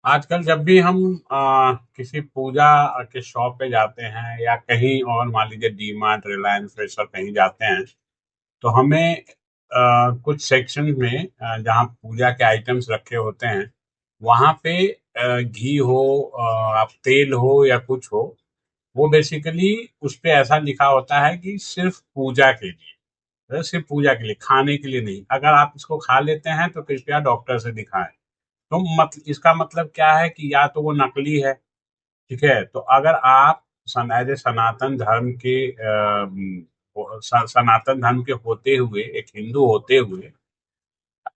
आजकल जब भी हम किसी पूजा के शॉप पे जाते हैं या कहीं और मान लीजिए डी मार्ट, रिलायंस फ्रेश और कहीं जाते हैं, तो हमें कुछ सेक्शन में जहाँ पूजा के आइटम्स रखे होते हैं, वहाँ पे घी हो, आप तेल हो या कुछ हो, वो बेसिकली उस पे ऐसा लिखा होता है कि सिर्फ पूजा के लिए, सिर्फ पूजा के लिए, खाने के लिए नहीं। अगर आप इसको खा लेते हैं तो कृपया डॉक्टर से दिखाएं। तो इसका मतलब क्या है कि या तो वो नकली है, ठीक है? तो अगर आप एज ए सनातन धर्म के सनातन धर्म के होते हुए, एक हिंदू होते हुए,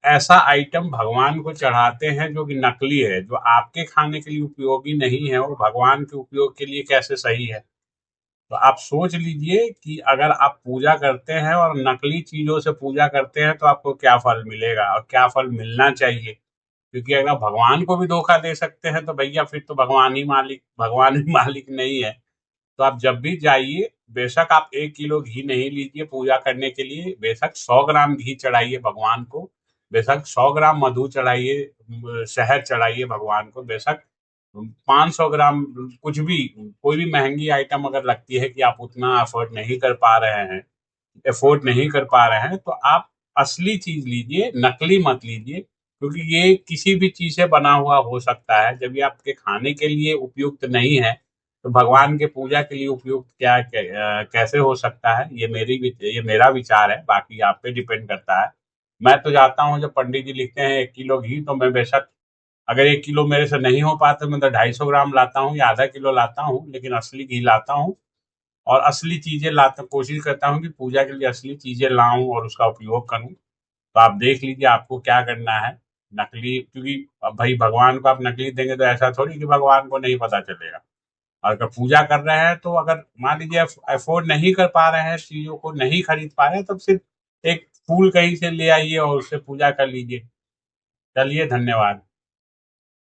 ऐसा आइटम भगवान को चढ़ाते हैं जो कि नकली है, जो आपके खाने के लिए उपयोगी नहीं है, वो भगवान के उपयोग के लिए कैसे सही है? तो आप सोच लीजिए कि अगर आप पूजा करते हैं और नकली चीजों से पूजा करते हैं तो आपको क्या फल मिलेगा और क्या फल मिलना चाहिए। क्योंकि अगर आप भगवान को भी धोखा दे सकते हैं तो भैया फिर तो भगवान ही मालिक नहीं है। तो आप जब भी जाइए, बेशक आप 1 किलो घी नहीं लीजिए पूजा करने के लिए, बेशक 100 ग्राम घी चढ़ाइए भगवान को, बेशक 100 ग्राम मधु चढ़ाइए, शहद चढ़ाइए भगवान को, बेशक 500 ग्राम, कुछ भी, कोई भी महंगी आइटम अगर लगती है कि आप उतना अफोर्ड नहीं कर पा रहे हैं, तो आप असली चीज लीजिए, नकली मत लीजिए। क्योंकि ये किसी भी चीज से बना हुआ हो सकता है। जब ये आपके खाने के लिए उपयुक्त नहीं है, तो भगवान के पूजा के लिए उपयुक्त कैसे हो सकता है? ये मेरा विचार है, बाकी आप पे डिपेंड करता है। मैं तो जाता हूँ, जब पंडित जी लिखते हैं 1 किलो घी, तो मैं बेशक, अगर 1 किलो मेरे से नहीं हो पाता, मैं तो 250 ग्राम लाता हूँ या आधा किलो लाता हूँ, लेकिन असली घी लाता हूँ। और असली चीजें लाता कोशिश करता हूँ कि पूजा के लिए असली चीजें लाऊं और उसका उपयोग करूं। तो आप देख लीजिए आपको क्या करना है। नकली, क्योंकि अब भाई भगवान को आप नकली देंगे तो ऐसा थोड़ी कि भगवान को नहीं पता चलेगा। और अगर पूजा कर रहे हैं, तो अगर मान लीजिए अफोर्ड नहीं कर पा रहे हैं, चीजों को नहीं खरीद पा रहे हैं, तब सिर्फ एक फूल कहीं से ले आइए और उससे पूजा कर लीजिए। चलिए, धन्यवाद।